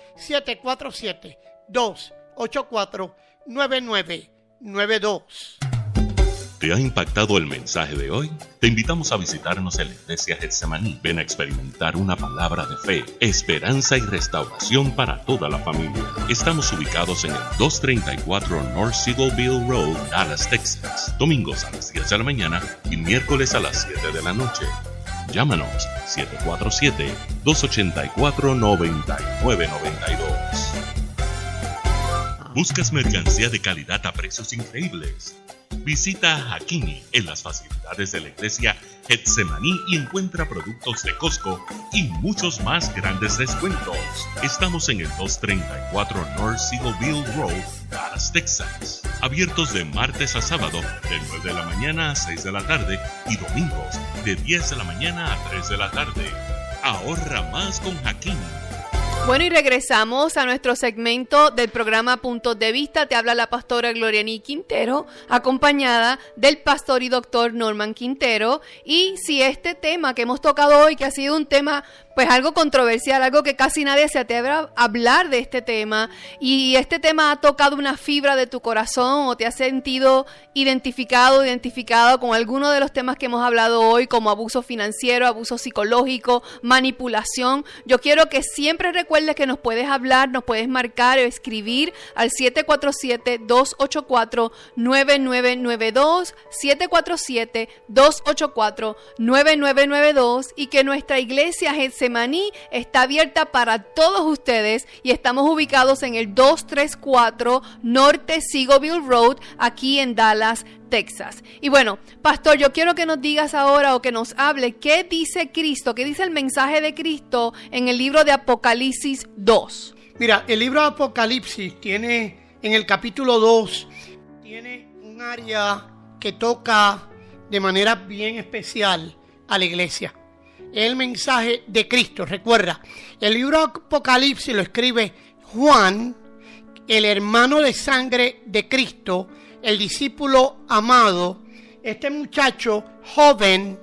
747-284-9992. ¿Te ha impactado el mensaje de hoy? Te invitamos a visitarnos en la Iglesia Getsemaní. Ven a experimentar una palabra de fe, esperanza y restauración para toda la familia. Estamos ubicados en el 234 North Seagoville Road, Dallas, Texas. Domingos a las 10 de la mañana y miércoles a las 7 de la noche. Llámanos 747-284-9992. ¿Buscas mercancía de calidad a precios increíbles? Visita a Hakini en las facilidades de la iglesia Getsemaní y encuentra productos de Costco y muchos más grandes descuentos. Estamos en el 234 North Seagoville Road, Dallas, Texas. Abiertos de martes a sábado de 9 de la mañana a 6 de la tarde y domingos de 10 de la mañana a 3 de la tarde. Ahorra más con Hakini. Bueno, y regresamos a nuestro segmento del programa Puntos de Vista. Te habla la pastora Gloriani Quintero, acompañada del pastor y doctor Norman Quintero. Y si este tema que hemos tocado hoy, que ha sido un tema pues algo controversial, algo que casi nadie se atreve a hablar de este tema, y este tema ha tocado una fibra de tu corazón o te has sentido identificado con alguno de los temas que hemos hablado hoy, como abuso financiero, abuso psicológico, manipulación, yo quiero que siempre recuerdes que nos puedes hablar, nos puedes marcar o escribir al 747-284-9992, 747-284-9992, y que nuestra iglesia Getsemaní está abierta para todos ustedes y estamos ubicados en el 234 Norte Seagoville Road, aquí en Dallas, Texas. Y bueno, pastor, yo quiero que nos digas ahora o que nos hable qué dice Cristo, qué dice el mensaje de Cristo en el libro de Apocalipsis 2. Mira, el libro de Apocalipsis tiene, en el capítulo 2, tiene un área que toca de manera bien especial a la iglesia. Es el mensaje de Cristo. Recuerda, el libro de Apocalipsis lo escribe Juan, el hermano de sangre de Cristo, el discípulo amado, este muchacho joven,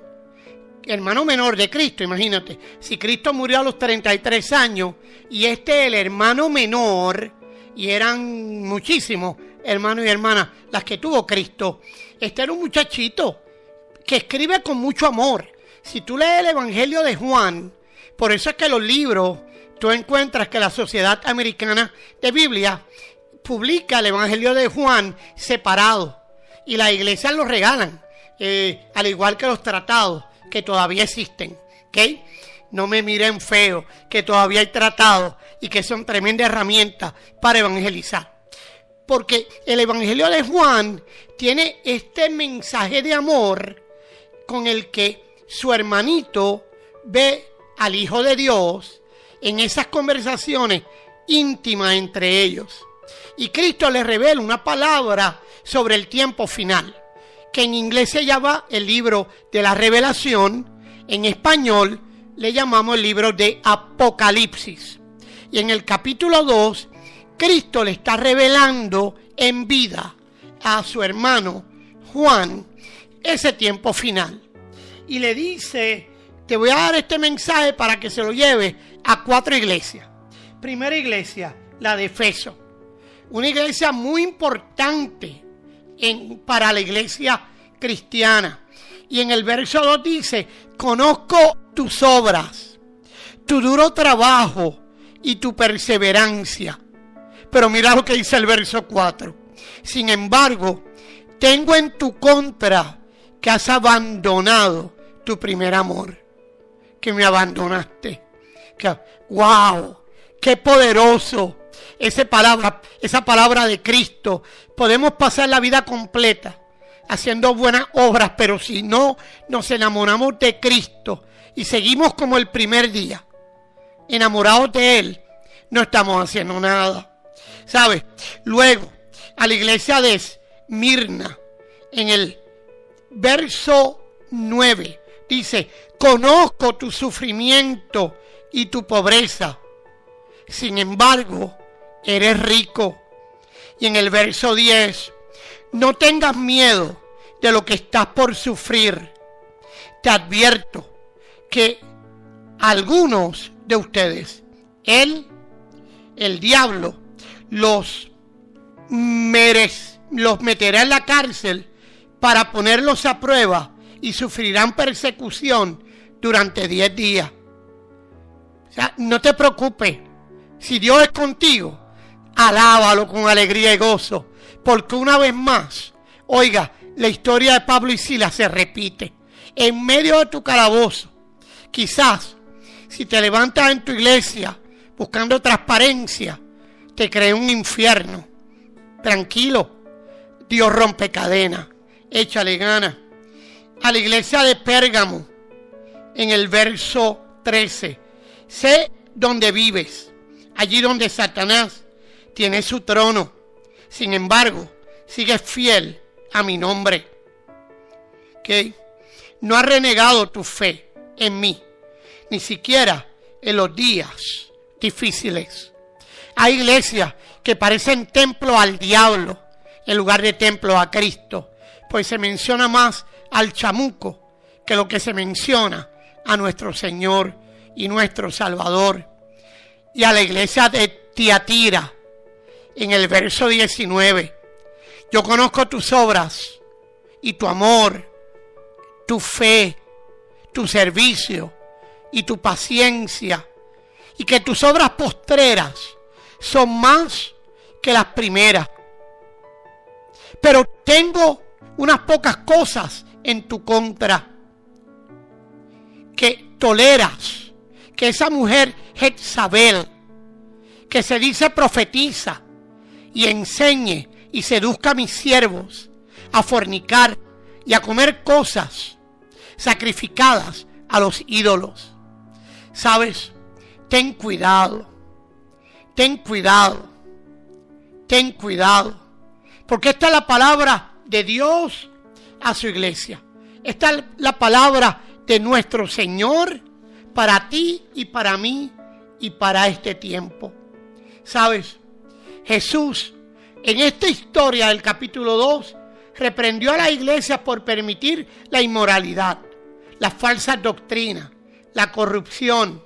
hermano menor de Cristo. Imagínate, si Cristo murió a los 33 años y este el hermano menor, y eran muchísimos hermanos y hermanas las que tuvo Cristo, este era un muchachito que escribe con mucho amor. Si tú lees el Evangelio de Juan, por eso es que los libros, tú encuentras que la Sociedad Americana de Biblia publica el Evangelio de Juan separado y las iglesias lo regalan, al igual que los tratados que todavía existen, ¿ok? No me miren feo, que todavía hay tratados y que son tremenda herramienta para evangelizar. porque el Evangelio de Juan tiene este mensaje de amor con el que su hermanito ve al Hijo de Dios en esas conversaciones íntimas entre ellos. Y Cristo le revela una palabra sobre el tiempo final, que en inglés se llama el libro de la Revelación, en español le llamamos el libro de Apocalipsis. Y en el capítulo 2, Cristo le está revelando en vida a su hermano Juan ese tiempo final. Y le dice, te voy a dar este mensaje para que se lo lleve a 4 iglesias. Primera iglesia, la de Efeso. Una iglesia muy importante para la iglesia cristiana. Y en el verso 2 dice, conozco tus obras, tu duro trabajo y tu perseverancia. Pero mira lo que dice el verso 4. Sin embargo, tengo en tu contra que has abandonado tu primer amor. Que me abandonaste. ¡Wow! ¡Qué poderoso! Esa palabra de Cristo. Podemos pasar la vida completa haciendo buenas obras, pero si no nos enamoramos de Cristo y seguimos como el primer día, enamorados de Él, no estamos haciendo nada. ¿Sabes? Luego, a la iglesia de Esmirna, en el verso 9, dice, conozco tu sufrimiento y tu pobreza, sin embargo, eres rico. Y en el verso 10, no tengas miedo de lo que estás por sufrir. Te advierto que algunos de ustedes, el diablo, los meterá en la cárcel para ponerlos a prueba y sufrirán persecución durante 10 días. O sea, no te preocupes. Si Dios es contigo, alábalo con alegría y gozo. Porque una vez más, oiga, la historia de Pablo y Silas se repite. En medio de tu calabozo, quizás, si te levantas en tu iglesia buscando transparencia, te cree un infierno. Tranquilo, Dios rompe cadenas, échale ganas. A la iglesia de Pérgamo, en el verso 13, sé dónde vives, allí donde Satanás tiene su trono. Sin embargo, sigues fiel a mi nombre. ¿Okay? No has renegado tu fe en mí, ni siquiera en los días difíciles. Hay iglesias que parecen templo al diablo en lugar de templo a Cristo, pues se menciona más al chamuco que lo que se menciona a nuestro Señor y nuestro Salvador. Y a la iglesia de Tiatira, en el verso 19, yo conozco tus obras y tu amor, tu fe, tu servicio y tu paciencia, y que tus obras postreras son más que las primeras. Pero tengo unas pocas cosas en tu contra, que toleras que esa mujer Jezabel, que se dice profetiza y enseñe y seduzca a mis siervos a fornicar y a comer cosas sacrificadas a los ídolos. ¿Sabes? Ten cuidado, ten cuidado, ten cuidado, porque esta es la palabra de Dios a su iglesia. Esta es la palabra de nuestro Señor para ti y para mí y para este tiempo. ¿Sabes? Jesús, en esta historia del capítulo 2, reprendió a la iglesia por permitir la inmoralidad, las falsas doctrinas, la corrupción,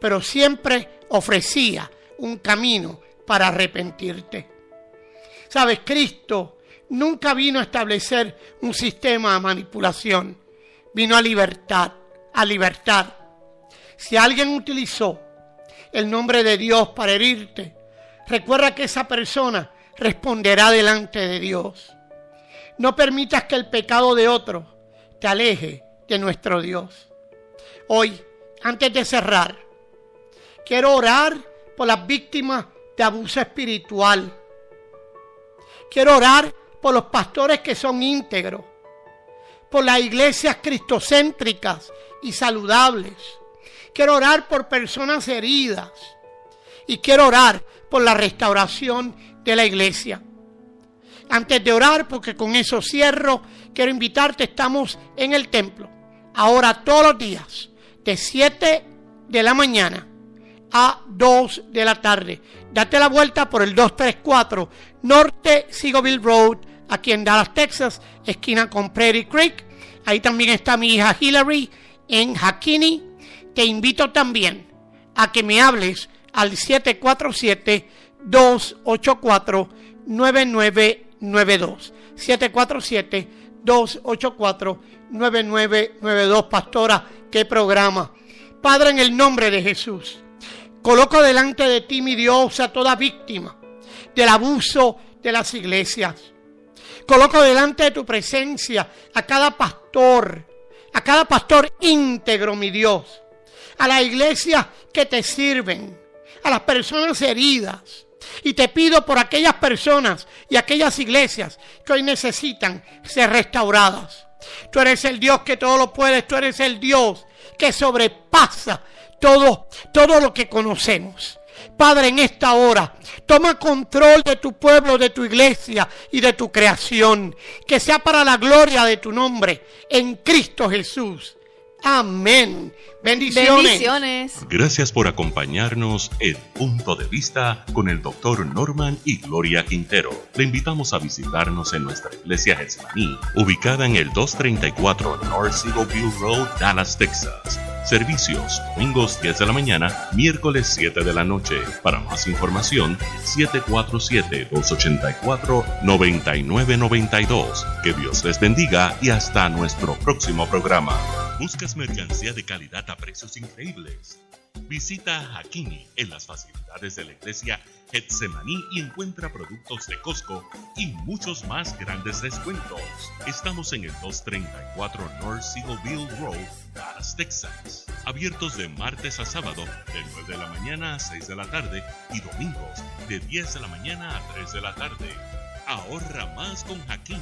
pero siempre ofrecía un camino para arrepentirte. ¿Sabes? Cristo nunca vino a establecer un sistema de manipulación, vino a libertad, a libertar. Si alguien utilizó el nombre de Dios para herirte, recuerda que esa persona responderá delante de Dios. No permitas que el pecado de otro te aleje de nuestro Dios. Hoy, antes de cerrar, quiero orar por las víctimas de abuso espiritual. Quiero orar por los pastores que son íntegros, por las iglesias cristocéntricas y saludables. Quiero orar por personas heridas y quiero orar por la restauración de la iglesia. Antes de orar, porque con eso cierro, quiero invitarte, estamos en el templo, ahora todos los días, de 7 de la mañana a 2 de la tarde. Date la vuelta por el 234 Norte Seagoville Road, aquí en Dallas, Texas, esquina con Prairie Creek. Ahí también está mi hija Hillary en Hackini. Te invito también a que me hables al 747-284-9992. 747-284-9992. Pastora, qué programa. Padre, en el nombre de Jesús, coloco delante de ti, mi Dios, a toda víctima del abuso de las iglesias. Coloco delante de tu presencia a cada pastor íntegro, mi Dios, a las iglesias que te sirven, a las personas heridas. Y te pido por aquellas personas y aquellas iglesias que hoy necesitan ser restauradas. Tú eres el Dios que todo lo puedes, tú eres el Dios que sobrepasa todo lo que conocemos. Padre, en esta hora, toma control de tu pueblo, de tu iglesia y de tu creación. Que sea para la gloria de tu nombre, en Cristo Jesús. Amén. Bendiciones. Gracias por acompañarnos en Punto de Vista con el Dr. Norman y Gloria Quintero. Le invitamos a visitarnos en nuestra iglesia Getsemaní, ubicada en el 234 North Seagoville Road, Dallas, Texas. Servicios, domingos 10 de la mañana, miércoles 7 de la noche. Para más información, 747-284-9992. Que Dios les bendiga y hasta nuestro próximo programa. ¿Buscas mercancía de calidad a precios increíbles? Visita Hackini en las facilidades de la iglesia Getsemaní y encuentra productos de Costco y muchos más grandes descuentos. Estamos en el 234 North Seagoville Road, Dallas, Texas. Abiertos de martes a sábado de 9 de la mañana a 6 de la tarde y domingos de 10 de la mañana a 3 de la tarde. Ahorra más con Hackini.